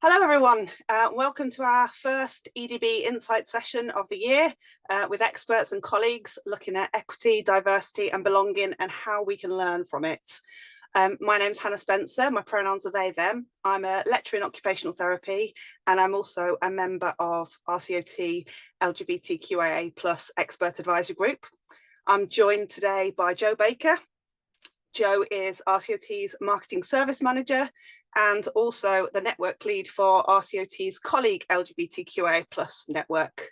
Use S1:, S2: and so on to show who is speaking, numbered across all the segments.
S1: Hello everyone, welcome to our first EDB Insight session of the year with experts and colleagues looking at equity, diversity and belonging and how we can learn from it. My name's Hannah Spencer, my pronouns are they, them. I'm a lecturer in occupational therapy and I'm also a member of RCOT LGBTQIA+ expert advisory group. I'm joined today by Jo Baker. Jo is RCOT's Marketing Service Manager and also the network lead for RCOT's colleague LGBTQIA+ network.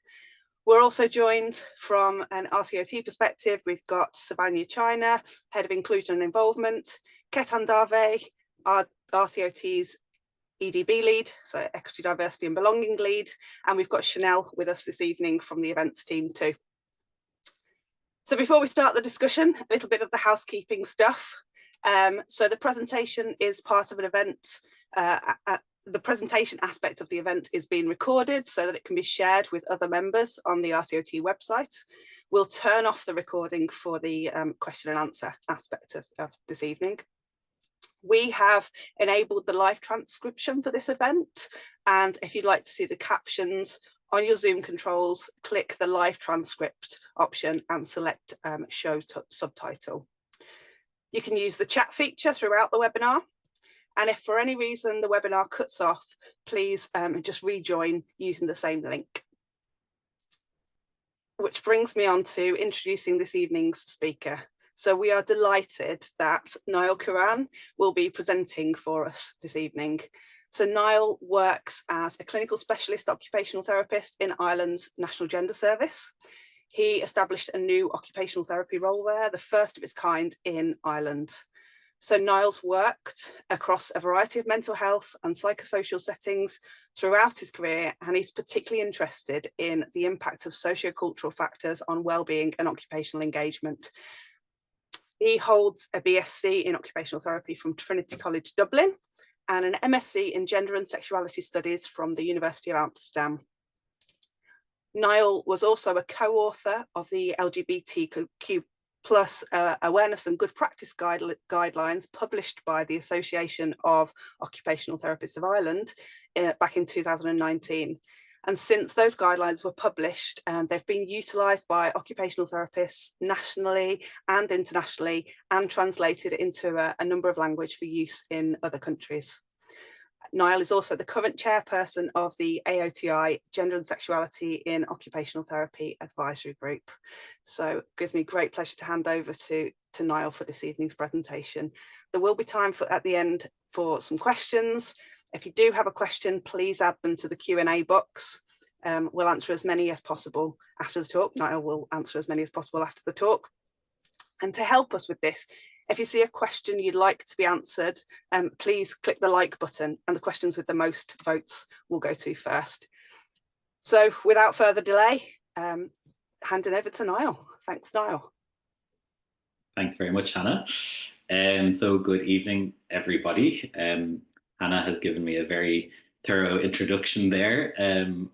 S1: We're also joined from an RCOT perspective. We've got Savanya China, Head of Inclusion and Involvement, Ketan Dave, our RCOT's EDB lead, so Equity, Diversity and Belonging lead, and we've got Chanel with us this evening from the events team too. So before we start the discussion, a little bit of the housekeeping stuff. So the presentation is part of an event. The presentation aspect of the event is being recorded so that it can be shared with other members on the RCOT website. We'll turn off the recording for the question and answer aspect of this evening. We have enabled the live transcription for this event, and if you'd like to see the captions on your Zoom controls, click the live transcript option and select show subtitle. You can use the chat feature throughout the webinar. And if for any reason the webinar cuts off, please just rejoin using the same link. Which brings me on to introducing this evening's speaker. So we are delighted that Niall Kirrane will be presenting for us this evening. So Niall works as a clinical specialist occupational therapist in Ireland's National Gender Service. He established a new occupational therapy role there, the first of its kind in Ireland. So Niall's worked across a variety of mental health and psychosocial settings throughout his career, and he's particularly interested in the impact of sociocultural factors on well-being and occupational engagement. He holds a BSc in occupational therapy from Trinity College Dublin, and an MSc in Gender and Sexuality Studies from the University of Amsterdam. Niall was also a co-author of the LGBTQ+ Awareness and Good Practice Guidelines published by the Association of Occupational Therapists of Ireland back in 2019. And since those guidelines were published, they've been utilised by occupational therapists nationally and internationally and translated into a number of languages for use in other countries. Niall is also the current chairperson of the AOTI Gender and Sexuality in Occupational Therapy Advisory Group. So it gives me great pleasure to hand over to Niall for this evening's presentation. There will be time at the end for some questions. If you do have a question, please add them to the Q&A box. We'll answer as many as possible after the talk. Niall will answer as many as possible after the talk. And to help us with this, if you see a question you'd like to be answered, please click the like button and the questions with the most votes will go to first. So without further delay, handing over to Niall. Thanks, Niall.
S2: Thanks very much, Hannah. So good evening, everybody. Hannah has given me a very thorough introduction there,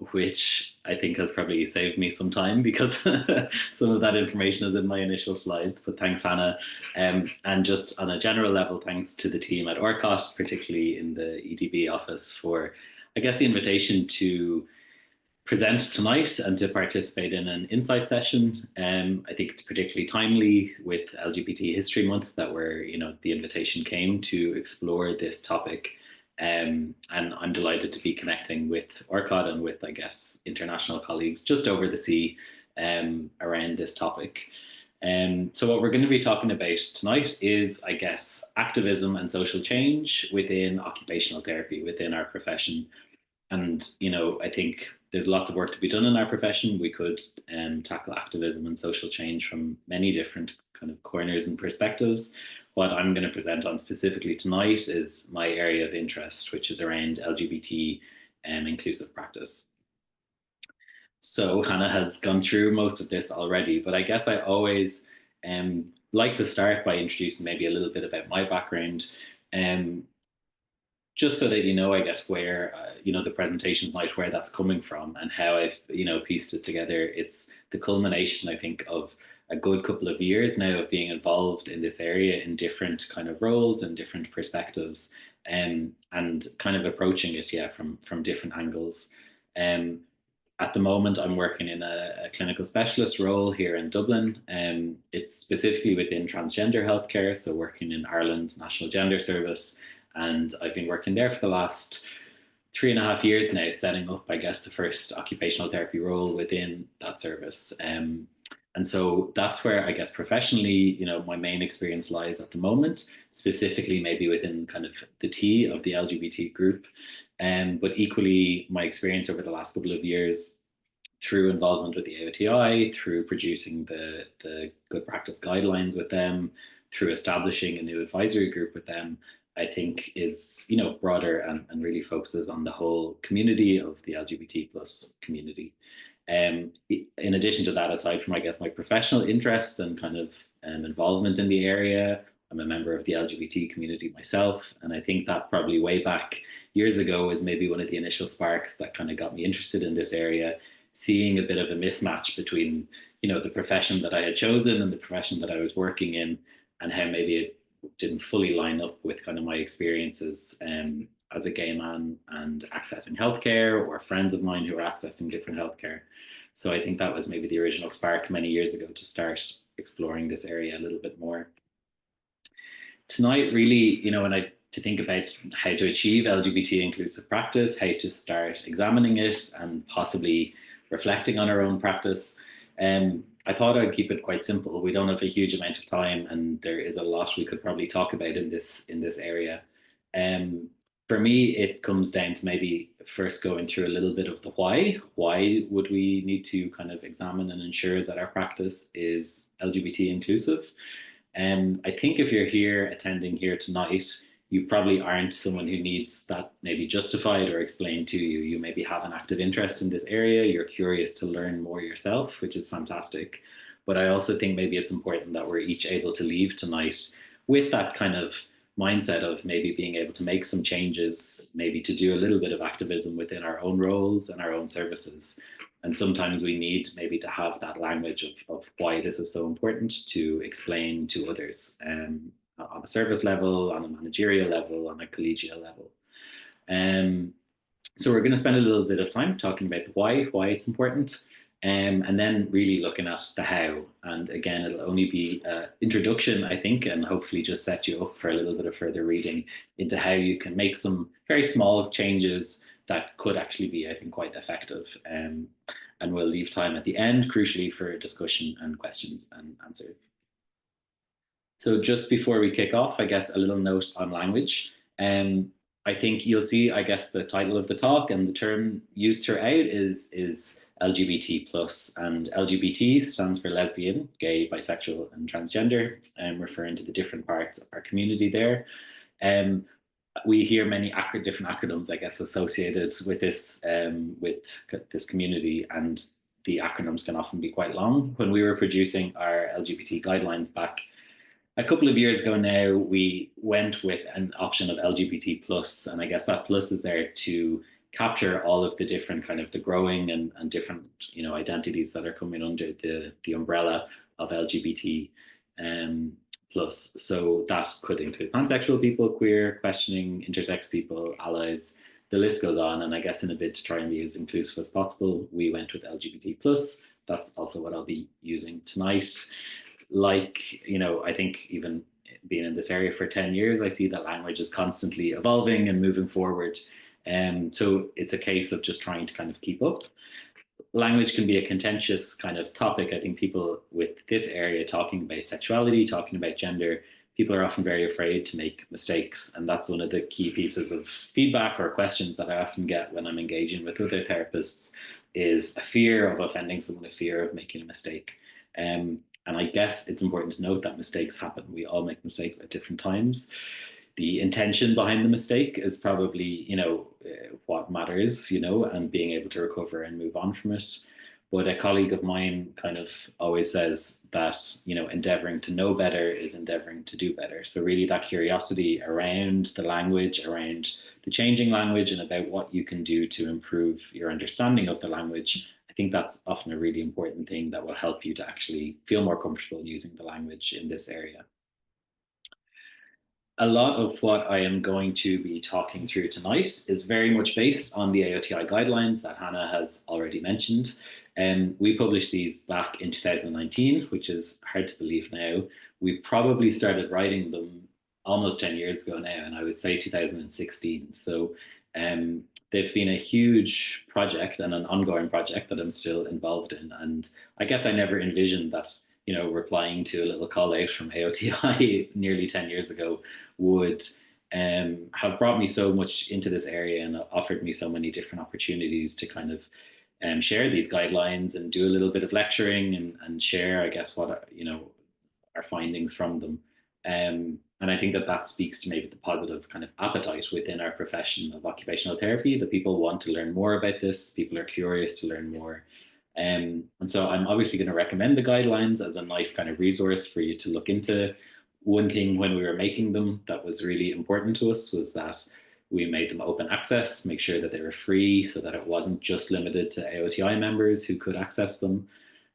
S2: which I think has probably saved me some time because some of that information is in my initial slides, but thanks, Hannah. And just on a general level, thanks to the team at ORCOT, particularly in the EDB office, for, I guess, the invitation to present tonight and to participate in an insight session. I think it's particularly timely with LGBT History Month that the invitation came to explore this topic. And I'm delighted to be connecting with ORCOT and with, I guess, international colleagues just over the sea around this topic. So what we're going to be talking about tonight is, I guess, activism and social change within occupational therapy, within our profession. And, I think there's lots of work to be done in our profession. We could tackle activism and social change from many different kind of corners and perspectives. What I'm going to present on specifically tonight is my area of interest, which is around LGBT inclusive practice. So Hannah has gone through most of this already, but I guess I always like to start by introducing maybe a little bit about my background, just so that I guess, where, the presentation tonight, where that's coming from and how I've, pieced it together. It's the culmination, I think, of a good couple of years now of being involved in this area in different kind of roles and different perspectives. and kind of approaching it, yeah, from different angles. Um, at the moment, I'm working in a clinical specialist role here in Dublin. It's specifically within transgender healthcare, so working in Ireland's National Gender Service. And I've been working there for the last 3.5 years now, setting up, I guess, the first occupational therapy role within that service. And so that's where, I guess, professionally, my main experience lies at the moment, specifically maybe within kind of the T of the LGBT group. But equally, my experience over the last couple of years through involvement with the AOTI, through producing the good practice guidelines with them, through establishing a new advisory group with them, I think is, broader and really focuses on the whole community of the LGBT plus community. In addition to that, aside from, I guess, my professional interest and kind of involvement in the area, I'm a member of the LGBT community myself. And I think that probably way back years ago was maybe one of the initial sparks that kind of got me interested in this area, seeing a bit of a mismatch between, the profession that I had chosen and the profession that I was working in, and how maybe it didn't fully line up with kind of my experiences as a gay man and accessing healthcare, or friends of mine who are accessing different healthcare. So I think that was maybe the original spark many years ago to start exploring this area a little bit more. Tonight, really, when I to think about how to achieve LGBT inclusive practice, how to start examining it and possibly reflecting on our own practice. I thought I'd keep it quite simple. We don't have a huge amount of time, and there is a lot we could probably talk about in this area. For me, it comes down to maybe first going through a little bit of the why. Why would we need to kind of examine and ensure that our practice is LGBT inclusive? I think if you're here attending here tonight, you probably aren't someone who needs that maybe justified or explained to you. You maybe have an active interest in this area. You're curious to learn more yourself, which is fantastic. But I also think maybe it's important that we're each able to leave tonight with that kind of mindset of maybe being able to make some changes, maybe to do a little bit of activism within our own roles and our own services. And sometimes we need maybe to have that language of why this is so important to explain to others on a service level, on a managerial level, on a collegial level. So we're going to spend a little bit of time talking about the why it's important, and then really looking at the how. And again, it'll only be an introduction, I think, and hopefully just set you up for a little bit of further reading into how you can make some very small changes that could actually be, I think, quite effective. And we'll leave time at the end, crucially, for discussion and questions and answers. So just before we kick off, I guess a little note on language. I think you'll see, I guess, the title of the talk and the term used throughout is LGBT plus, and LGBT stands for lesbian, gay, bisexual, and transgender, referring to the different parts of our community there. We hear many different acronyms, I guess, associated with this community, and the acronyms can often be quite long. When we were producing our LGBT guidelines back a couple of years ago now, we went with an option of LGBT plus, and I guess that plus is there to capture all of the different kind of the growing and different identities that are coming under the umbrella of LGBT plus. So that could include pansexual people, queer, questioning, intersex people, allies. The list goes on, and I guess in a bid to try and be as inclusive as possible, we went with LGBT plus. That's also what I'll be using tonight. I think even being in this area for 10 years, I see that language is constantly evolving and moving forward. So it's a case of just trying to kind of keep up. Language can be a contentious kind of topic. I think people with this area talking about sexuality, talking about gender, people are often very afraid to make mistakes. And that's one of the key pieces of feedback or questions that I often get when I'm engaging with other therapists, is a fear of offending someone, a fear of making a mistake. And I guess it's important to note that mistakes happen. We all make mistakes at different times. The intention behind the mistake is probably, what matters, and being able to recover and move on from it. But a colleague of mine kind of always says that, endeavoring to know better is endeavoring to do better. So really that curiosity around the language, around the changing language, and about what you can do to improve your understanding of the language, I think that's often a really important thing that will help you to actually feel more comfortable using the language in this area. a lot of what I am going to be talking through tonight is very much based on the AOTI guidelines that Hannah has already mentioned. And we published these back in 2019, which is hard to believe now. We probably started writing them almost 10 years ago now, and I would say 2016. So they've been a huge project and an ongoing project that I'm still involved in. And I guess I never envisioned that, replying to a little call out from AOTI nearly 10 years ago would have brought me so much into this area and offered me so many different opportunities to kind of share these guidelines and do a little bit of lecturing and share, I guess, what our findings from them. And I think that that speaks to maybe the positive kind of appetite within our profession of occupational therapy, that people want to learn more about this, people are curious to learn more. And so I'm obviously going to recommend the guidelines as a nice kind of resource for you to look into. One thing when we were making them that was really important to us was that we made them open access, make sure that they were free so that it wasn't just limited to AOTI members who could access them.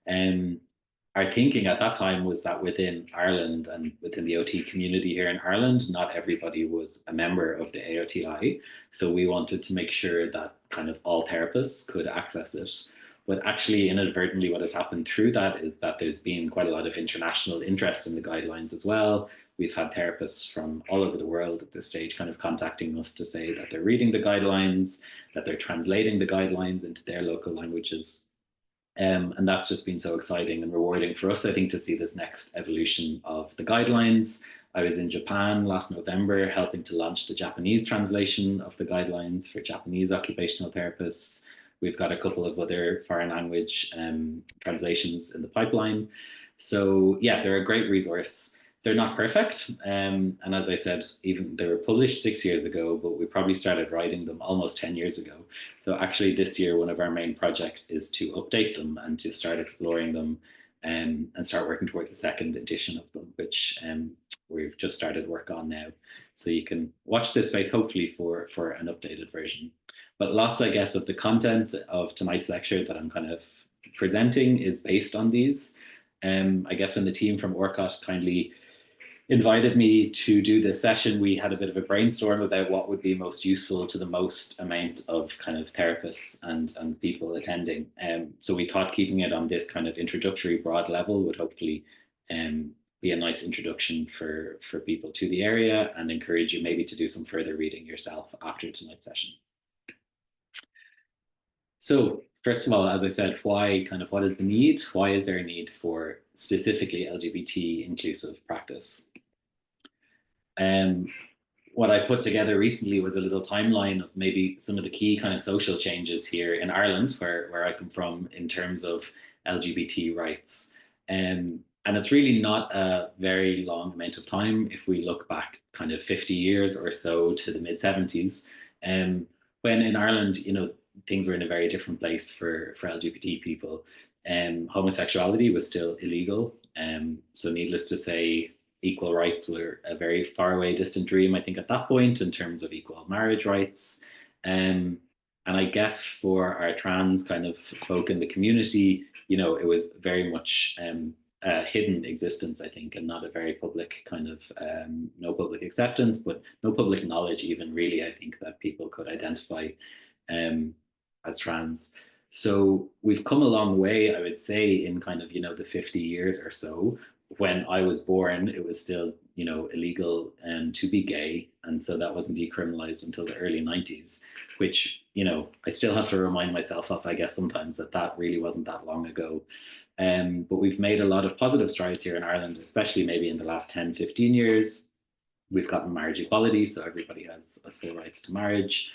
S2: Um, our thinking at that time was that within Ireland and within the OT community here in Ireland, not everybody was a member of the AOTI. So we wanted to make sure that kind of all therapists could access it. But actually, inadvertently, what has happened through that is that there's been quite a lot of international interest in the guidelines as well. We've had therapists from all over the world at this stage kind of contacting us to say that they're reading the guidelines, that they're translating the guidelines into their local languages. And that's just been so exciting and rewarding for us, I think, to see this next evolution of the guidelines. I was in Japan last November helping to launch the Japanese translation of the guidelines for Japanese occupational therapists. We've got a couple of other foreign language translations in the pipeline. So yeah, they're a great resource. They're not perfect. And as I said, even they were published 6 years ago, but we probably started writing them almost 10 years ago. So actually this year, one of our main projects is to update them and to start exploring them and start working towards a second edition of them, which we've just started work on now. So you can watch this space hopefully for an updated version. But lots, I guess, of the content of tonight's lecture that I'm kind of presenting is based on these. I guess when the team from Orcot kindly invited me to do this session, we had a bit of a brainstorm about what would be most useful to the most amount of kind of therapists and people attending. So we thought keeping it on this kind of introductory broad level would hopefully be a nice introduction for people to the area and encourage you maybe to do some further reading yourself after tonight's session. So first of all, as I said, what is the need? Why is there a need for specifically LGBT inclusive practice? What I put together recently was a little timeline of maybe some of the key kind of social changes here in Ireland, where I come from, in terms of LGBT rights. And it's really not a very long amount of time if we look back kind of 50 years or so to the mid 70s. When in Ireland, things were in a very different place for LGBT people. Homosexuality was still illegal. So needless to say, equal rights were a very far away distant dream, I think, at that point, in terms of equal marriage rights. And I guess for our trans kind of folk in the community, it was very much a hidden existence, I think, and not a very public kind of, no public acceptance, but no public knowledge even, really, I think, that people could identify as trans. So we've come a long way, I would say, in kind of, the 50 years or so. When I was born, it was still, illegal to be gay. And so that wasn't decriminalized until the early 90s, which, I still have to remind myself of, I guess, sometimes that really wasn't that long ago. But we've made a lot of positive strides here in Ireland, especially maybe in the last 10, 15 years. We've gotten marriage equality, so everybody has full rights to marriage.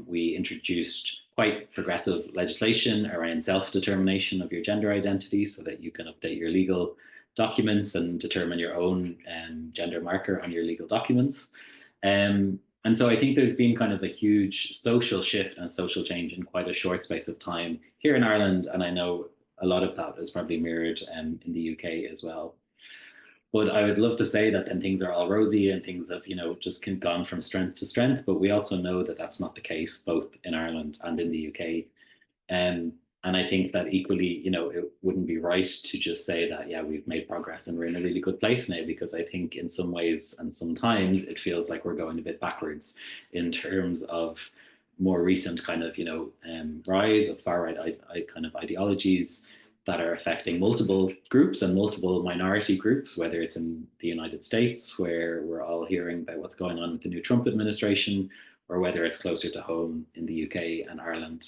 S2: We introduced quite progressive legislation around self-determination of your gender identity so that you can update your legal documents and determine your own gender marker on your legal documents. And so I think there's been kind of a huge social shift and social change in quite a short space of time here in Ireland. And I know a lot of that is probably mirrored in the UK as well. But I would love to say that then things are all rosy and things have, just gone from strength to strength. But we also know that that's not the case, both in Ireland and in the UK. And I think that equally, it wouldn't be right to just say that, yeah, we've made progress and we're in a really good place now, because I think in some ways and sometimes it feels like we're going a bit backwards in terms of more recent kind of, rise of far right kind of ideologies that are affecting multiple groups and multiple minority groups, whether it's in the United States, where we're all hearing about what's going on with the new Trump administration, or whether it's closer to home in the UK and Ireland.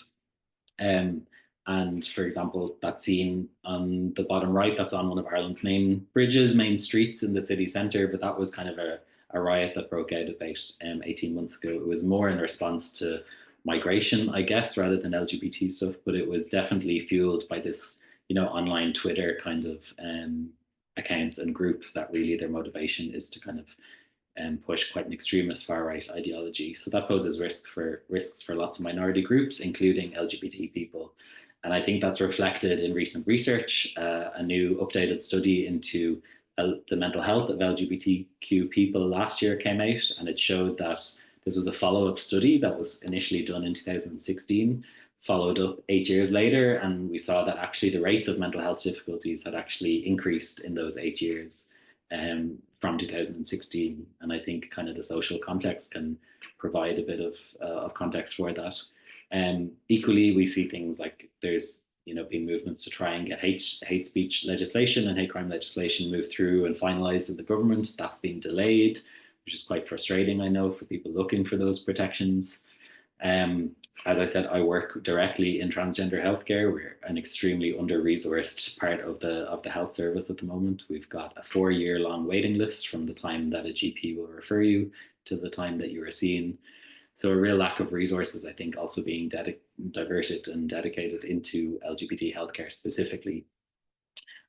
S2: Um, and for example, that scene on the bottom right, that's on one of Ireland's main bridges, main streets in the city centre, but that was kind of a riot that broke out about 18 months ago. It was more in response to migration, I guess, rather than LGBT stuff, but it was definitely fueled by this, online Twitter kind of accounts and groups that really their motivation is to kind of push quite an extremist far right ideology. So that poses risks for lots of minority groups, including LGBT people. And I think that's reflected in recent research. A new updated study into the mental health of LGBTQ people last year came out, and it showed that this was a follow-up study that was initially done in 2016, followed up 8 years later, and we saw that actually the rates of mental health difficulties had actually increased in those 8 years. From 2016, and I think kind of the social context can provide a bit of context for that. Equally, we see things like there's been movements to try and get hate speech legislation and hate crime legislation moved through and finalised in the government. That's been delayed, which is quite frustrating, I know, for people looking for those protections. As I said, I work directly in transgender healthcare. We're an extremely under-resourced part of the health service at the moment. We've got a 4-year-long waiting list from the time that a GP will refer you to the time that you are seen. So a real lack of resources, I think, also being diverted and dedicated into LGBT healthcare specifically.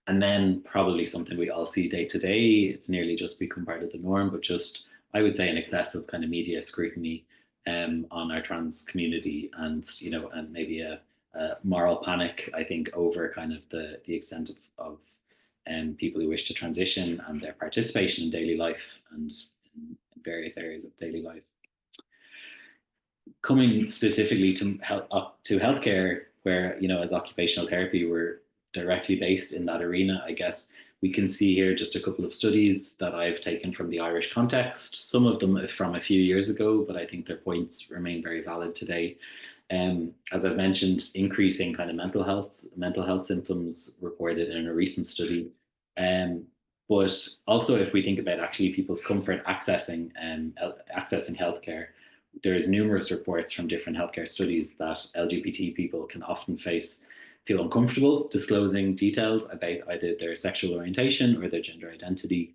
S2: And then probably something we all see day to day, it's nearly just become part of the norm, but just, I would say, an excessive kind of media scrutiny on our trans community, and and maybe a moral panic, I think, over kind of the extent of people who wish to transition and their participation in daily life and in various areas of daily life. Coming specifically to healthcare, where as occupational therapy, we're directly based in that arena, I guess. We can see here just a couple of studies that I've taken from the Irish context. Some of them are from a few years ago, but I think their points remain very valid today. As I've mentioned, increasing kind of mental health symptoms reported in a recent study. But also, if we think about actually people's comfort accessing healthcare, there's numerous reports from different healthcare studies that LGBT people can often feel uncomfortable disclosing details about either their sexual orientation or their gender identity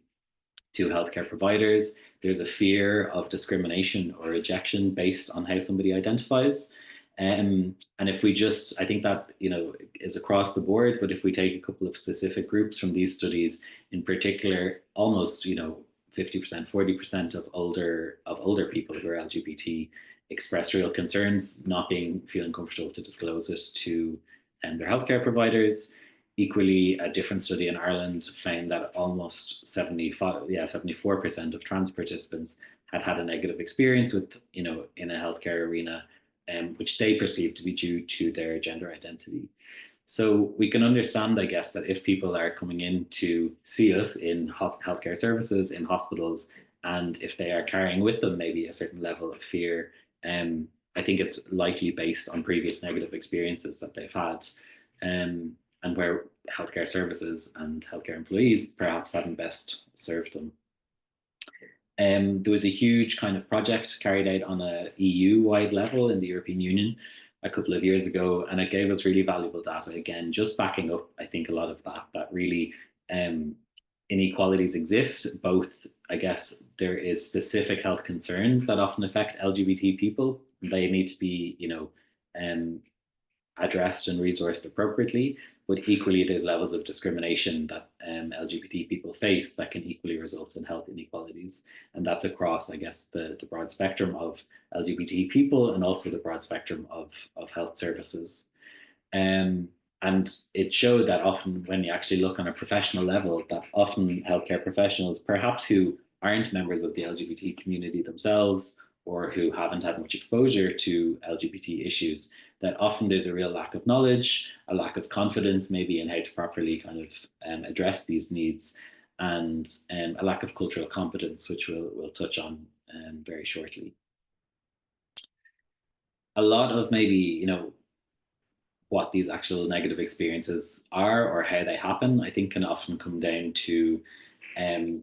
S2: to healthcare providers. There's a fear of discrimination or rejection based on how somebody identifies. And if we just, I think that, is across the board, but if we take a couple of specific groups from these studies, in particular, almost, 50%, 40% of older people who are LGBT express real concerns, not feeling comfortable to disclose it to their healthcare providers. Equally, a different study in Ireland found that almost 74% of trans participants had a negative experience with, in a healthcare arena, which they perceive to be due to their gender identity. So we can understand, I guess, that if people are coming in to see us in healthcare services, in hospitals, and if they are carrying with them maybe a certain level of fear, I think it's likely based on previous negative experiences that they've had, and where healthcare services and healthcare employees perhaps haven't best served them. There was a huge kind of project carried out on a EU-wide level in the European Union a couple of years ago, and it gave us really valuable data, again, just backing up, I think, a lot of that really inequalities exist. Both, I guess, there is specific health concerns that often affect LGBT people. They need to be, addressed and resourced appropriately, but equally there's levels of discrimination that LGBT people face that can equally result in health inequalities. And that's across, I guess, the broad spectrum of LGBT people and also the broad spectrum of health services. And it showed that often when you actually look on a professional level, that often healthcare professionals, perhaps who aren't members of the LGBT community themselves or who haven't had much exposure to LGBT issues, that often there's a real lack of knowledge, a lack of confidence maybe in how to properly kind of address these needs, and a lack of cultural competence, which we'll touch on very shortly. A lot of maybe, what these actual negative experiences are or how they happen, I think can often come down to um,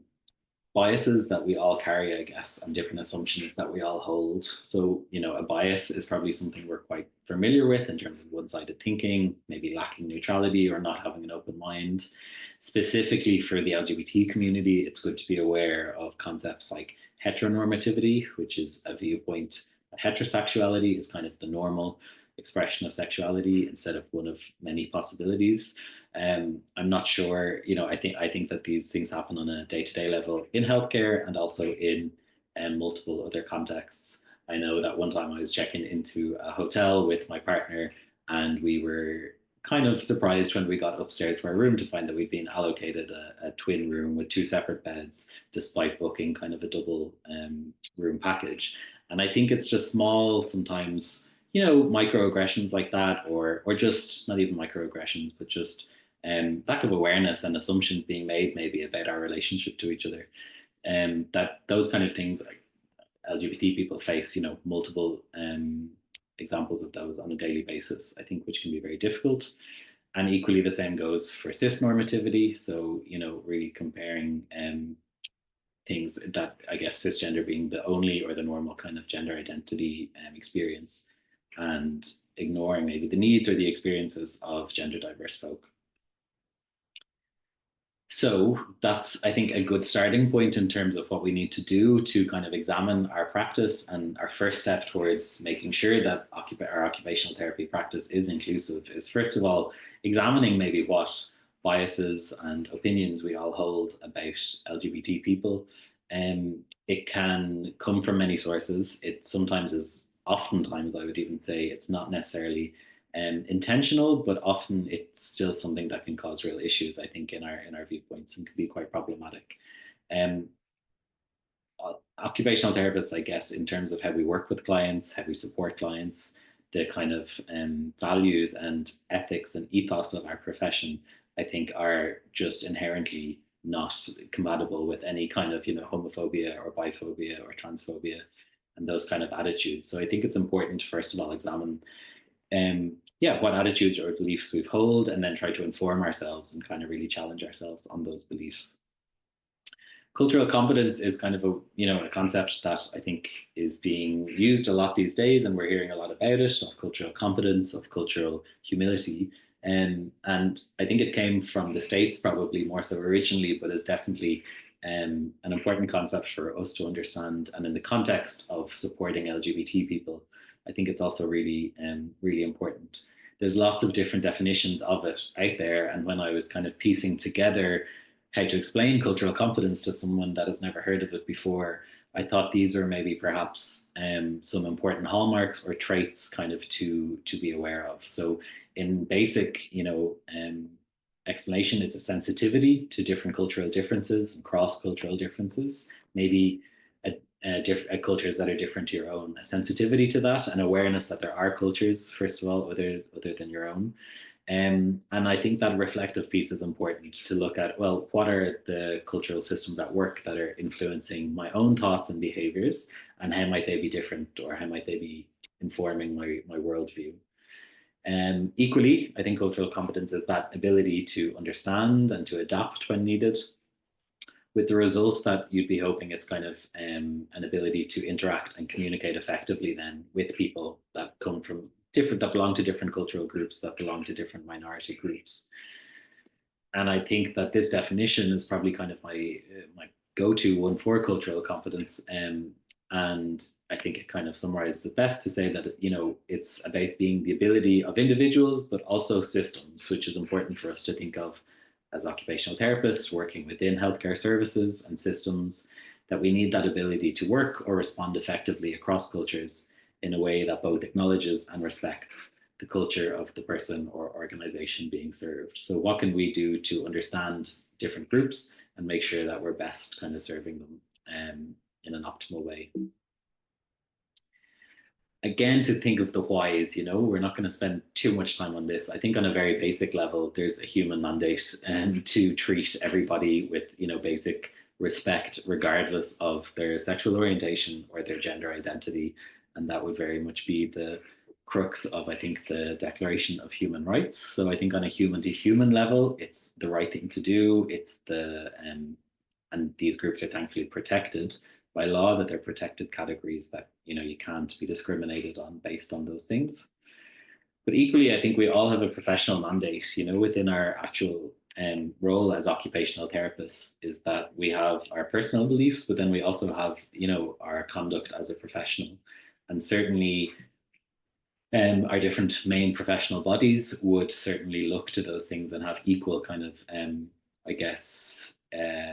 S2: biases that we all carry, I guess, and different assumptions that we all hold. So, a bias is probably something we're quite familiar with in terms of one-sided thinking, maybe lacking neutrality or not having an open mind. Specifically for the LGBT community, it's good to be aware of concepts like heteronormativity, which is a viewpoint that heterosexuality is kind of the normal expression of sexuality instead of one of many possibilities. I'm not sure, I think that these things happen on a day-to-day level in healthcare and also in multiple other contexts. I know that one time I was checking into a hotel with my partner, and we were kind of surprised when we got upstairs to our room to find that we'd been allocated a twin room with two separate beds, despite booking kind of a double room package. And I think it's just small, sometimes, microaggressions like that, or just not even microaggressions, but just lack of awareness and assumptions being made maybe about our relationship to each other. That those kind of things, like LGBT people face, multiple examples of those on a daily basis, I think, which can be very difficult. And equally the same goes for cis normativity. So, really comparing things that, I guess, cisgender being the only or the normal kind of gender identity experience, and ignoring maybe the needs or the experiences of gender diverse folk. So that's, I think, a good starting point in terms of what we need to do to kind of examine our practice. And our first step towards making sure that our occupational therapy practice is inclusive is, first of all, examining maybe what biases and opinions we all hold about LGBT people. It can come from many sources. It sometimes is, oftentimes, I would even say, it's not necessarily intentional, but often it's still something that can cause real issues, I think, in our viewpoints, and can be quite problematic. Um, Occupational therapists, I guess, in terms of how we work with clients, how we support clients, the kind of values and ethics and ethos of our profession, I think, are just inherently not compatible with any kind of, homophobia or biphobia or transphobia and those kind of attitudes. So I think it's important to, first of all, examine what attitudes or beliefs we've held, and then try to inform ourselves and kind of really challenge ourselves on those beliefs. Cultural competence is kind of a concept that I think is being used a lot these days, and we're hearing a lot about it, of cultural competence, of cultural humility. And I think it came from the States probably more so originally, but is definitely an important concept for us to understand. And in the context of supporting LGBT people, I think it's also really, really important. There's lots of different definitions of it out there. And when I was kind of piecing together how to explain cultural competence to someone that has never heard of it before, I thought these are maybe perhaps some important hallmarks or traits kind of to be aware of. So in basic, explanation, it's a sensitivity to different cultural differences and cross-cultural differences, maybe cultures that are different to your own, a sensitivity to that, and awareness that there are cultures, first of all, other than your own. And I think that reflective piece is important to look at, well, what are the cultural systems at work that are influencing my own thoughts and behaviors, and how might they be different, or how might they be informing my worldview? Equally, I think cultural competence is that ability to understand and to adapt when needed, with the result that you'd be hoping it's kind of an ability to interact and communicate effectively then with people that come from that belong to different cultural groups, that belong to different minority groups. And I think that this definition is probably kind of my go-to one for cultural competence. And I think it kind of summarizes it best to say that, it's about being the ability of individuals, but also systems, which is important for us to think of as occupational therapists working within healthcare services and systems, that we need that ability to work or respond effectively across cultures in a way that both acknowledges and respects the culture of the person or organization being served. So what can we do to understand different groups and make sure that we're best kind of serving them in an optimal way? again, to think of the whys, we're not going to spend too much time on this. I think on a very basic level, there's a human mandate to treat everybody with, basic respect, regardless of their sexual orientation or their gender identity. And that would very much be the crux of, I think, the Declaration of Human Rights. So I think on a human to human level, it's the right thing to do. It's and these groups are thankfully protected by law, that they're protected categories, that you can't be discriminated on based on those things. But equally, I think we all have a professional mandate, within our actual role as occupational therapists, is that we have our personal beliefs, but then we also have, our conduct as a professional. And certainly our different main professional bodies would certainly look to those things and have equal kind of, I guess,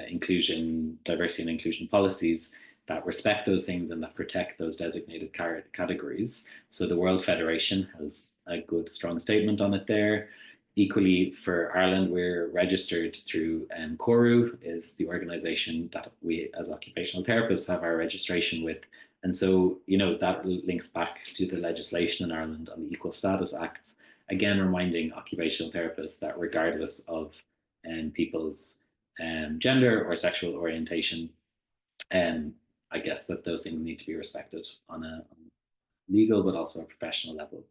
S2: inclusion, diversity and inclusion policies that respect those things and that protect those designated categories. So the World Federation has a good, strong statement on it there. Equally, for Ireland, we're registered through CORU, is the organisation that we as occupational therapists have our registration with. And so, that links back to the legislation in Ireland on the Equal Status Acts, again, reminding occupational therapists that regardless of people's gender or sexual orientation, I guess that those things need to be respected on a legal but also a professional level.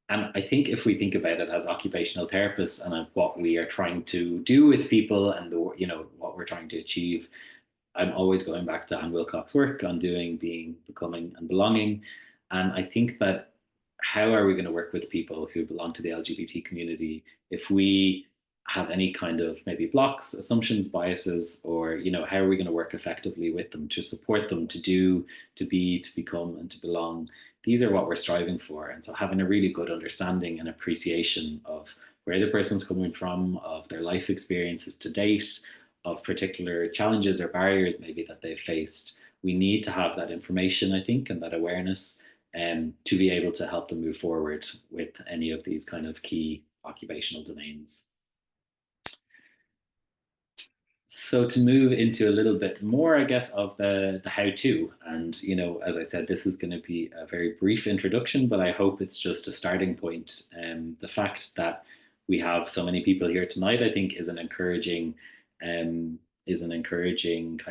S2: And I think if we think about it as occupational therapists and what we are trying to do with people and what we're trying to achieve, I'm always going back to Anne Wilcox's work on doing, being, becoming, and belonging. And I think that how are we going to work with people who belong to the LGBT community if we have any kind of maybe blocks, assumptions, biases, or how are we going to work effectively with them to support them to do, to be, to become, and to belong? These are what we're striving for. And so having a really good understanding and appreciation of where the person's coming from, of their life experiences to date, of particular challenges or barriers maybe that they've faced, we need to have that information, I think, and that awareness to be able to help them move forward with any of these kind of key occupational domains. So to move into a little bit more, I guess, of the how-to, and as I said, this is going to be a very brief introduction, but I hope it's just a starting point. The fact that we have so many people here tonight, I think, is an encouraging kind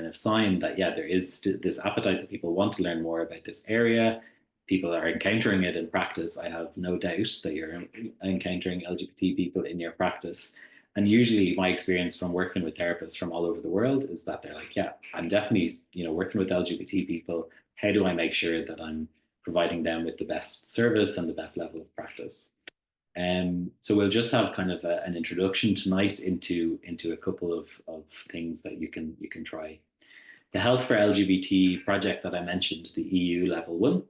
S2: of sign that there is this appetite that people want to learn more about this area. People are encountering it in practice. I have no doubt that you're encountering LGBT people in your practice. And usually my experience from working with therapists from all over the world is that they're like, yeah, I'm definitely, working with LGBT people. How do I make sure that I'm providing them with the best service and the best level of practice? So we'll just have kind of an introduction tonight into a couple of things that you can try. The Health for LGBT project that I mentioned, the EU Level 1,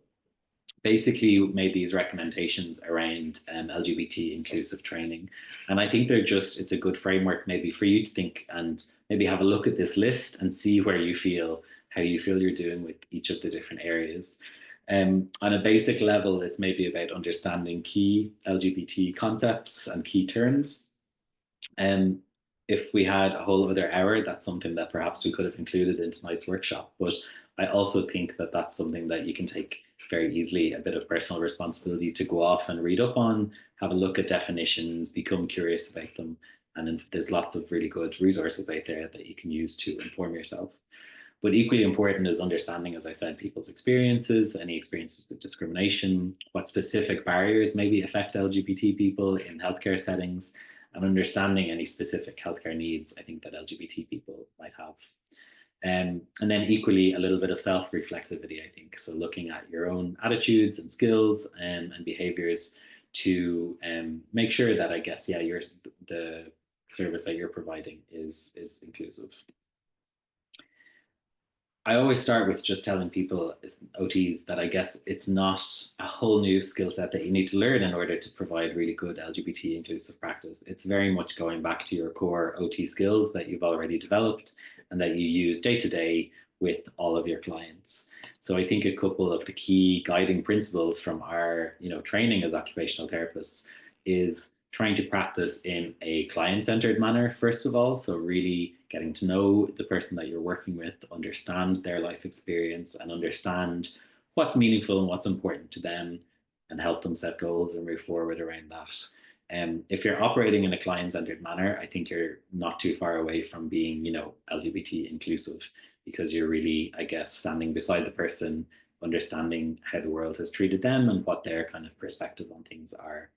S2: basically made these recommendations around LGBT inclusive training. And I think it's a good framework maybe for you to think and maybe have a look at this list and see how you feel you're doing with each of the different areas. On a basic level, it's maybe about understanding key LGBT concepts and key terms. If we had a whole other hour, that's something that perhaps we could have included in tonight's workshop. But I also think that that's something that you can take very easily, a bit of personal responsibility to go off and read up on, have a look at definitions, become curious about them. And there's lots of really good resources out there that you can use to inform yourself. But equally important is understanding, as I said, people's experiences, any experiences with discrimination, what specific barriers maybe affect LGBT people in healthcare settings, and understanding any specific healthcare needs I think that LGBT people might have. And then equally a little bit of self-reflexivity, I think. So looking at your own attitudes and skills and behaviors to make sure that, I guess, the service that you're providing is inclusive. I always start with just telling people, OTs, that I guess it's not a whole new skill set that you need to learn in order to provide really good LGBT inclusive practice. It's very much going back to your core OT skills that you've already developed and that you use day to day with all of your clients. So I think a couple of the key guiding principles from our training as occupational therapists is trying to practice in a client-centered manner, first of all. So really getting to know the person that you're working with, understand their life experience and understand what's meaningful and what's important to them, and help them set goals and move forward around that. If you're operating in a client-centered manner, I think you're not too far away from being, LGBT inclusive, because you're really, I guess, standing beside the person, understanding how the world has treated them and what their kind of perspective on things are.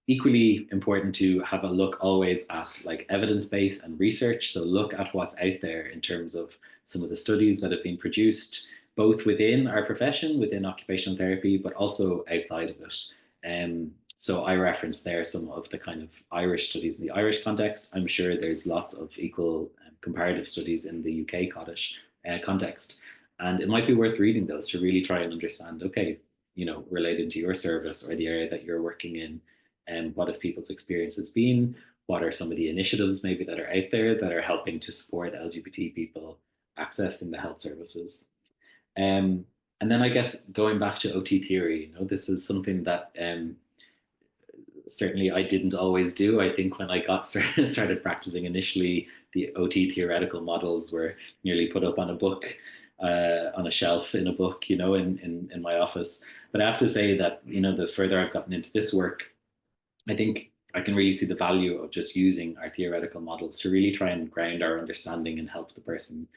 S2: Equally important to have a look always at like evidence base and research. So look at what's out there in terms of some of the studies that have been produced, both within our profession, within occupational therapy, but also outside of it. So I referenced there some of the kind of Irish studies in the Irish context. I'm sure there's lots of equal comparative studies in the UK context. And it might be worth reading those to really try and understand, okay, related to your service or the area that you're working in, and what have people's experiences been? What are some of the initiatives maybe that are out there that are helping to support LGBT people accessing the health services? And then I guess going back to OT theory, this is something that certainly I didn't always do. I think when I got started practicing initially, the OT theoretical models were nearly put up on a book, on a shelf in a book, in my office. But I have to say that, the further I've gotten into this work, I think I can really see the value of just using our theoretical models to really try and ground our understanding and help the person.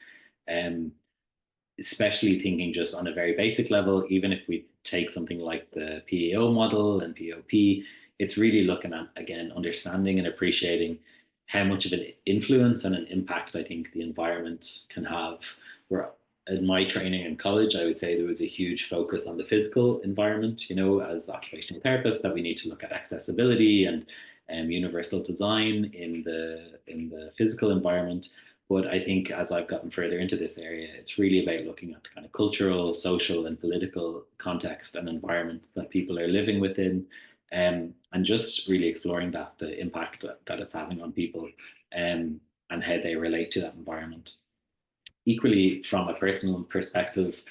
S2: Especially thinking just on a very basic level, even if we take something like the PEO model and POP, it's really looking at, again, understanding and appreciating how much of an influence and an impact I think the environment can have. Where in my training in college, I would say there was a huge focus on the physical environment, as occupational therapists, that we need to look at accessibility and universal design in the physical environment. But I think as I've gotten further into this area, it's really about looking at the kind of cultural, social, and political context and environment that people are living within, and just really exploring the impact that it's having on people, and how they relate to that environment. Equally, from a personal perspective,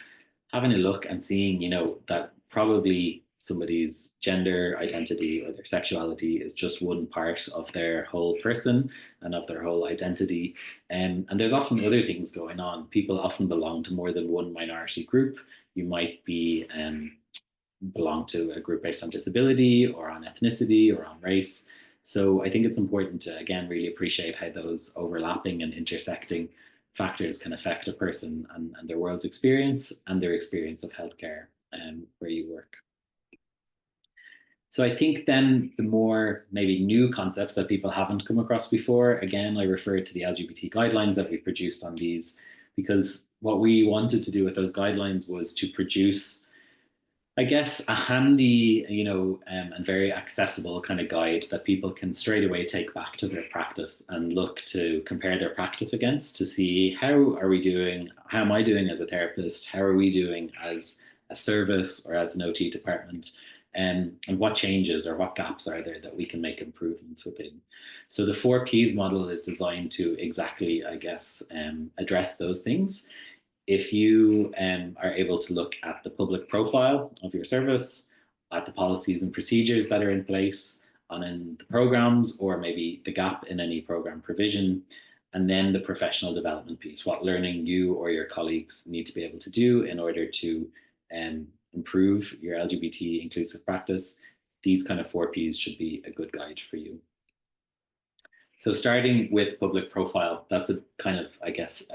S2: having a look and seeing, that probably somebody's gender identity or their sexuality is just one part of their whole person and of their whole identity. And there's often other things going on. People often belong to more than one minority group. You might be belong to a group based on disability or on ethnicity or on race. So I think it's important to, again, really appreciate how those overlapping and intersecting factors can affect a person and their world's experience and their experience of healthcare where you work. So I think then the more maybe new concepts that people haven't come across before, again, I refer to the LGBT guidelines that we produced on these, because what we wanted to do with those guidelines was to produce, I guess, a handy, and very accessible kind of guide that people can straight away take back to their practice and look to compare their practice against, to see how are we doing, how am I doing as a therapist, how are we doing as a service or as an OT department, and what changes or what gaps are there that we can make improvements within. So the 4Ps model is designed to exactly, I guess, address those things. If you are able to look at the public profile of your service, at the policies and procedures that are in place, in the programs, or maybe the gap in any program provision, and then the professional development piece, what learning you or your colleagues need to be able to do in order to improve your LGBT inclusive practice, these kind of 4Ps should be a good guide for you. So starting with public profile, that's a kind of, I guess,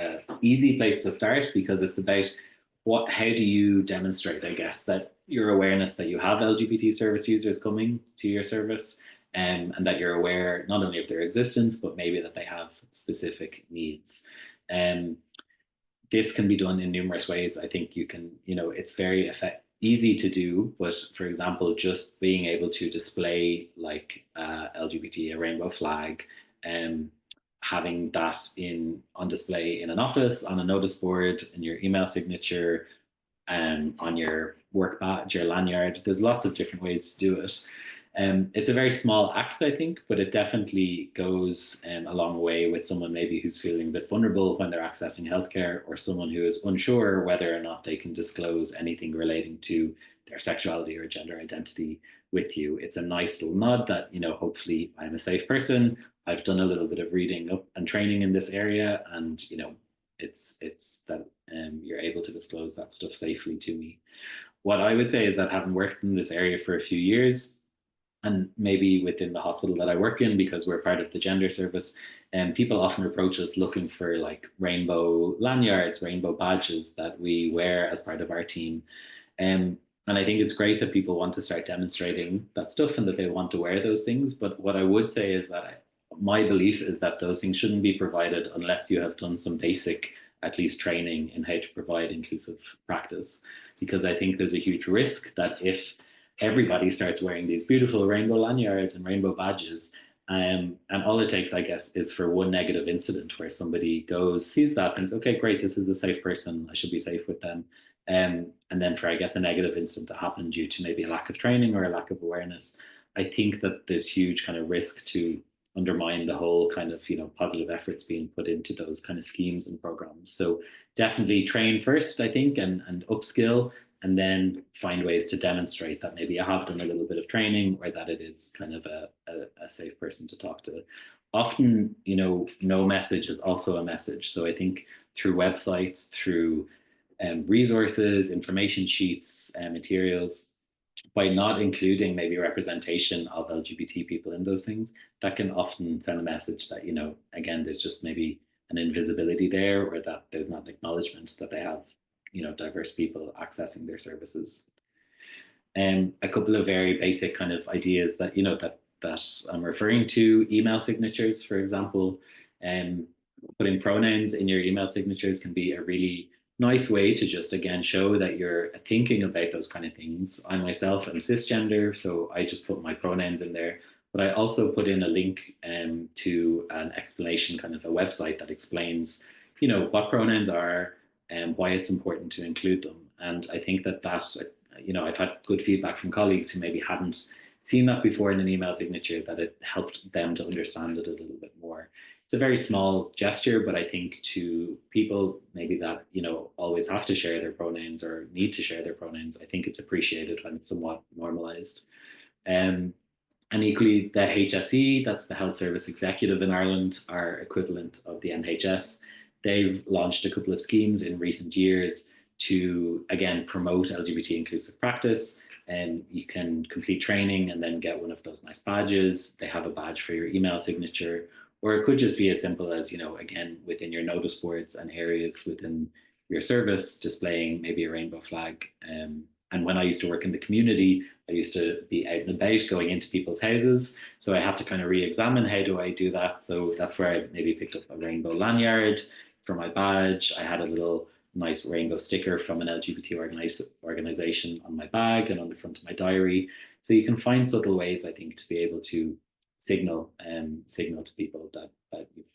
S2: easy place to start, because it's about how do you demonstrate, I guess, that your awareness that you have LGBT service users coming to your service, and that you're aware not only of their existence, but maybe that they have specific needs. This can be done in numerous ways. I think you can, it's very easy to do, but for example, just being able to display like LGBT, a rainbow flag, having that on display in an office, on a notice board, in your email signature, on your work badge, your lanyard. There's lots of different ways to do it. It's a very small act, I think, but it definitely goes a long way with someone maybe who's feeling a bit vulnerable when they're accessing healthcare, or someone who is unsure whether or not they can disclose anything relating to their sexuality or gender identity with you. It's a nice little nod that, hopefully I'm a safe person. I've done a little bit of reading up and training in this area, and, it's that you're able to disclose that stuff safely to me. What I would say is that having worked in this area for a few years, and maybe within the hospital that I work in, because we're part of the gender service, and people often approach us looking for like rainbow lanyards, rainbow badges that we wear as part of our team. And I think it's great that people want to start demonstrating that stuff and that they want to wear those things. But what I would say is that my belief is that those things shouldn't be provided unless you have done some basic, at least, training in how to provide inclusive practice. Because I think there's a huge risk that if everybody starts wearing these beautiful rainbow lanyards and rainbow badges, and all it takes, I guess, is for one negative incident where somebody goes, sees that, thinks, okay, great, this is a safe person, I should be safe with them. And then for, I guess, a negative incident to happen due to maybe a lack of training or a lack of awareness, I think that there's huge kind of risk to undermine the whole kind of, positive efforts being put into those kind of schemes and programs. So definitely train first, I think, and upskill, and then find ways to demonstrate that maybe I have done a little bit of training or that it is kind of a safe person to talk to. Often, no message is also a message. So I think through websites, through resources, information sheets, materials, by not including maybe representation of LGBT people in those things, that can often send a message that, again, there's just maybe an invisibility there, or that there's not an acknowledgement that they have, diverse people accessing their services. A couple of very basic kind of ideas that, that I'm referring to: email signatures, for example. Putting pronouns in your email signatures can be a really nice way to just, again, show that you're thinking about those kind of things. I myself am cisgender, so I just put my pronouns in there. But I also put in a link to an explanation, kind of a website that explains, what pronouns are and why it's important to include them. And I think that I've had good feedback from colleagues who maybe hadn't seen that before in an email signature, that it helped them to understand it a little bit more. It's a very small gesture, but I think to people maybe that, always have to share their pronouns or need to share their pronouns, I think it's appreciated when it's somewhat normalized. And equally, the HSE, that's the Health Service Executive in Ireland, our equivalent of the NHS, they've launched a couple of schemes in recent years to, again, promote LGBT inclusive practice. And you can complete training and then get one of those nice badges. They have a badge for your email signature. Or it could just be as simple as, again, within your notice boards and areas within your service, displaying maybe a rainbow flag. And when I used to work in the community, I used to be out and about going into people's houses. So I had to kind of re-examine, how do I do that? So that's where I maybe picked up a rainbow lanyard for my badge. I had a little nice rainbow sticker from an LGBT organization on my bag and on the front of my diary. So you can find subtle ways, I think, to be able to signal to people that you've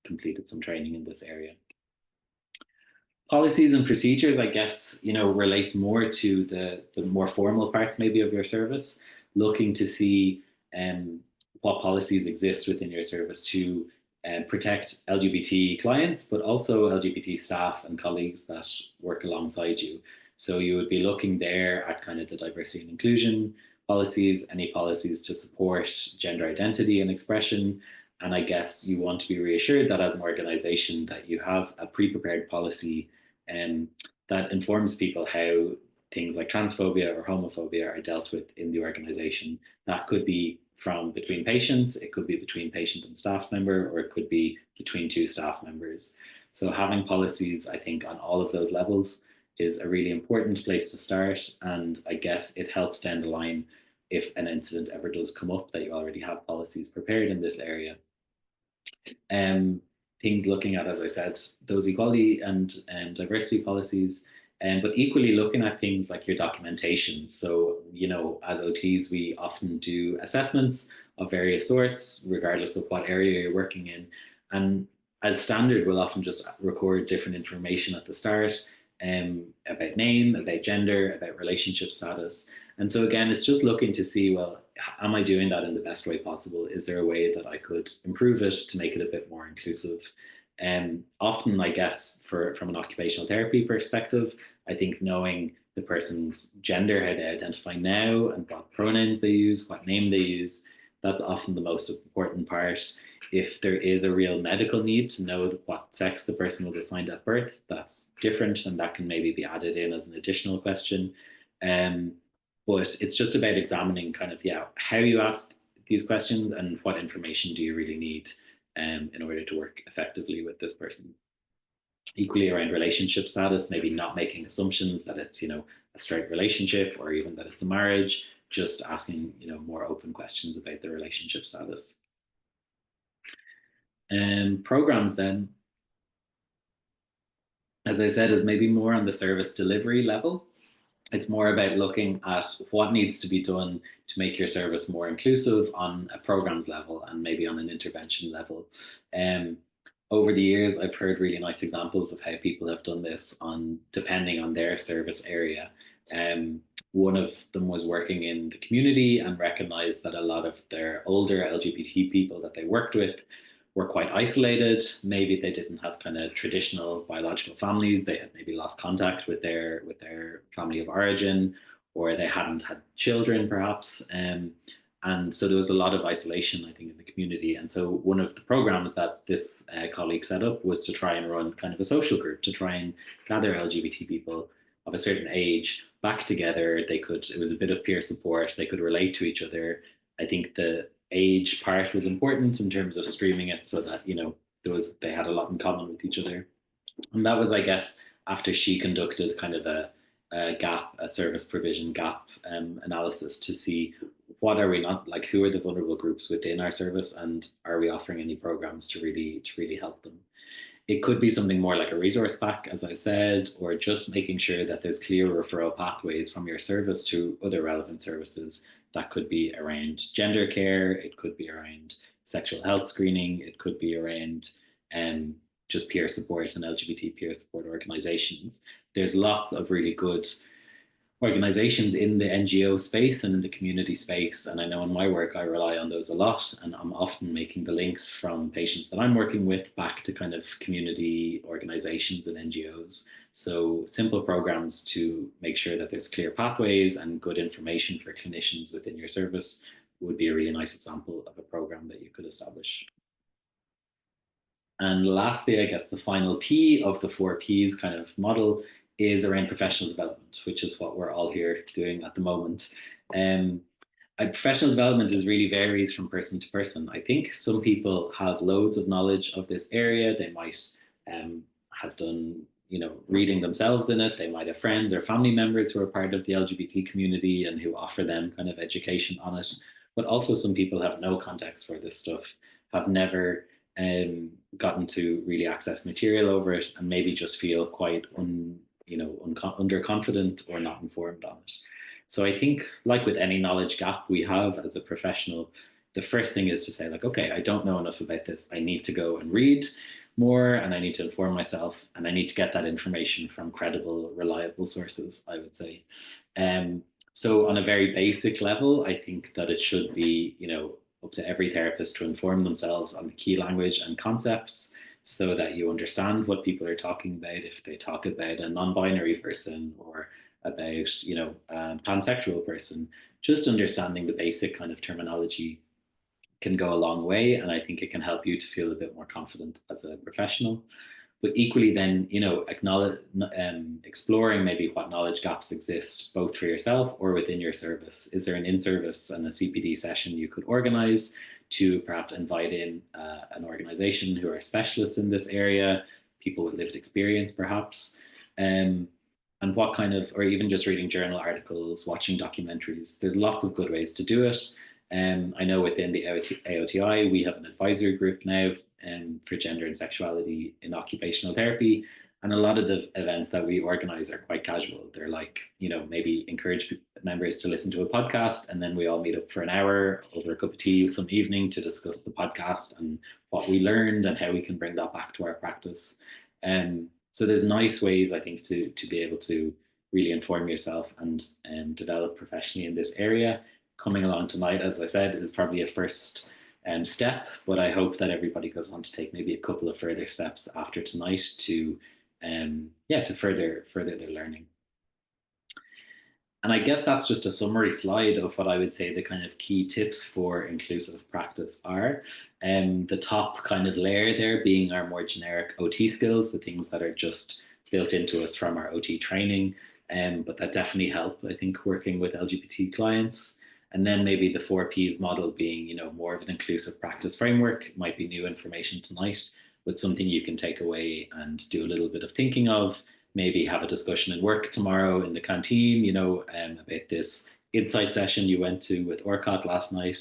S2: completed some training in this area. Policies and procedures, I guess, relates more to the more formal parts maybe of your service, looking to see what policies exist within your service to protect LGBT clients, but also LGBT staff and colleagues that work alongside you. So you would be looking there at kind of the diversity and inclusion policies, any policies to support gender identity and expression. And I guess you want to be reassured that as an organization that you have a pre-prepared policy that informs people how things like transphobia or homophobia are dealt with in the organization. That could be from between patients, it could be between patient and staff member, or it could be between two staff members. So having policies, I think, on all of those levels is a really important place to start. And I guess it helps down the line if an incident ever does come up, that you already have policies prepared in this area. Things looking at, as I said, those equality and diversity policies, but equally looking at things like your documentation. So, as OTs, we often do assessments of various sorts, regardless of what area you're working in. And as standard, we'll often just record different information at the start about name, about gender, about relationship status. And so again, it's just looking to see, well, am I doing that in the best way possible? Is there a way that I could improve it to make it a bit more inclusive? Often, I guess, from an occupational therapy perspective, I think knowing the person's gender, how they identify now, and what pronouns they use, what name they use, that's often the most important part. If there is a real medical need to know what sex the person was assigned at birth, that's different, and that can maybe be added in as an additional question. Um, but it's just about examining kind of, yeah, how you ask these questions and what information do you really need in order to work effectively with this person. Equally around relationship status, maybe not making assumptions that it's, a straight relationship or even that it's a marriage, just asking, more open questions about the relationship status. And programs then, as I said, is maybe more on the service delivery level. It's more about looking at what needs to be done to make your service more inclusive on a programs level and maybe on an intervention level. Um, Over the years, I've heard really nice examples of how people have done this on depending on their service area. One of them was working in the community and recognized that a lot of their older LGBT people that they worked with were quite isolated. Maybe they didn't have kind of traditional biological families. They had maybe lost contact with their family of origin, or they hadn't had children, perhaps. And so there was a lot of isolation, I think, in the community. And so one of the programs that this colleague set up was to try and run kind of a social group to try and gather LGBT people of a certain age back together. It was a bit of peer support. They could relate to each other. I think the age part was important in terms of streaming it so that, they had a lot in common with each other. And that was, I guess, after she conducted kind of a service provision gap analysis to see what are we not, like, who are the vulnerable groups within our service, and are we offering any programs to really help them. It could be something more like a resource pack, as I said, or just making sure that there's clear referral pathways from your service to other relevant services. That could be around gender care, it could be around sexual health screening, it could be around just peer support and LGBT peer support organizations. There's lots of really good organizations in the NGO space and in the community space. And I know in my work, I rely on those a lot. And I'm often making the links from patients that I'm working with back to kind of community organizations and NGOs. So simple programs to make sure that there's clear pathways and good information for clinicians within your service would be a really nice example of a program that you could establish. And lastly, I guess the final P of the 4 Ps kind of model is around professional development, which is what we're all here doing at the moment. Professional development is really varies from person to person. I think some people have loads of knowledge of this area. They might have done, reading themselves in it. They might have friends or family members who are part of the LGBT community and who offer them kind of education on it. But also some people have no context for this stuff, have never gotten to really access material over it, and maybe just feel quite underconfident or not informed on it. So I think, like with any knowledge gap we have as a professional, the first thing is to say, like, okay, I don't know enough about this. I need to go and read more, and I need to inform myself, and I need to get that information from credible, reliable sources, I would say. So on a very basic level, I think that it should be, up to every therapist to inform themselves on the key language and concepts so that you understand what people are talking about. If they talk about a non-binary person or about, a pansexual person, just understanding the basic kind of terminology can go a long way. And I think it can help you to feel a bit more confident as a professional. But equally then, exploring maybe what knowledge gaps exist both for yourself or within your service. Is there an in-service and a CPD session you could organize to perhaps invite in an organization who are specialists in this area, people with lived experience perhaps, and what kind of, or even just reading journal articles, watching documentaries. There's lots of good ways to do it. I know within the AOTI, we have an advisory group now for gender and sexuality in occupational therapy. And a lot of the events that we organize are quite casual. They're like, maybe encourage members to listen to a podcast, and then we all meet up for an hour over a cup of tea some evening to discuss the podcast and what we learned and how we can bring that back to our practice. So there's nice ways, I think, to be able to really inform yourself and develop professionally in this area. Coming along tonight, as I said, is probably a first step, but I hope that everybody goes on to take maybe a couple of further steps after tonight to further their learning. And I guess that's just a summary slide of what I would say the kind of key tips for inclusive practice are. The top kind of layer there being our more generic OT skills, the things that are just built into us from our OT training, but that definitely help, I think, working with LGBT clients. And then maybe the 4Ps model being, more of an inclusive practice framework, might be new information tonight, but something you can take away and do a little bit of thinking of. Maybe have a discussion at work tomorrow in the canteen, about this insight session you went to with Orcott last night.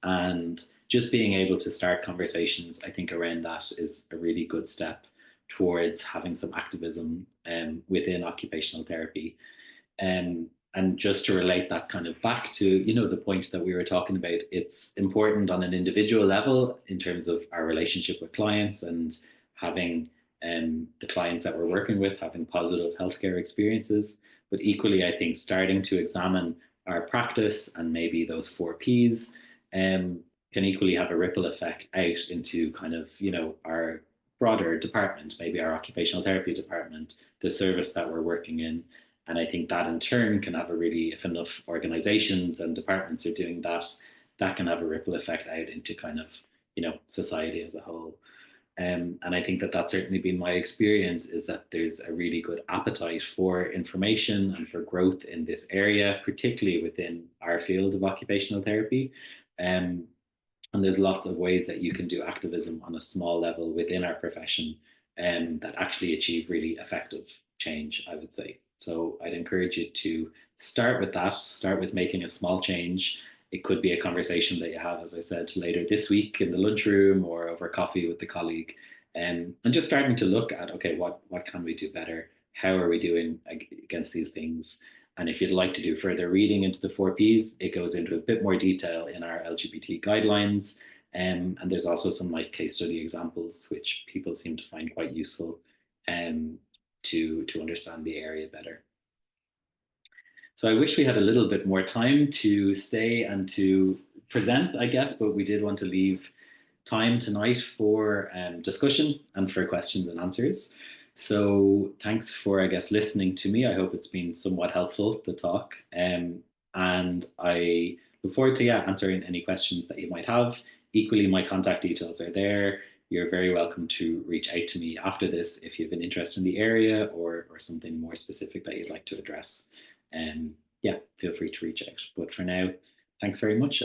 S2: And just being able to start conversations, I think, around that is a really good step towards having some activism within occupational therapy. And just to relate that kind of back to, the point that we were talking about, it's important on an individual level in terms of our relationship with clients and having the clients that we're working with having positive healthcare experiences. But equally, I think starting to examine our practice and maybe those 4Ps can equally have a ripple effect out into kind of, our broader department, maybe our occupational therapy department, the service that we're working in. And I think that in turn can have a really, if enough organizations and departments are doing that, that can have a ripple effect out into kind of, society as a whole. And I think that that's certainly been my experience, is that there's a really good appetite for information and for growth in this area, particularly within our field of occupational therapy. And there's lots of ways that you can do activism on a small level within our profession that actually achieve really effective change, I would say. So I'd encourage you to start with that, start with making a small change. It could be a conversation that you have, as I said, later this week in the lunchroom or over coffee with the colleague, and just starting to look at, okay, what can we do better? How are we doing against these things? And if you'd like to do further reading into the 4Ps, it goes into a bit more detail in our LGBT guidelines. And there's also some nice case study examples, which people seem to find quite useful to understand the area better. So I wish we had a little bit more time to stay and to present, I guess, but we did want to leave time tonight for discussion and for questions and answers. So thanks for, I guess, listening to me. I hope it's been somewhat helpful, the talk. And I look forward to answering any questions that you might have. Equally, my contact details are there. You're very welcome to reach out to me after this if you have an interest in the area or something more specific that you'd like to address. Feel free to reach out. But for now, thanks very much.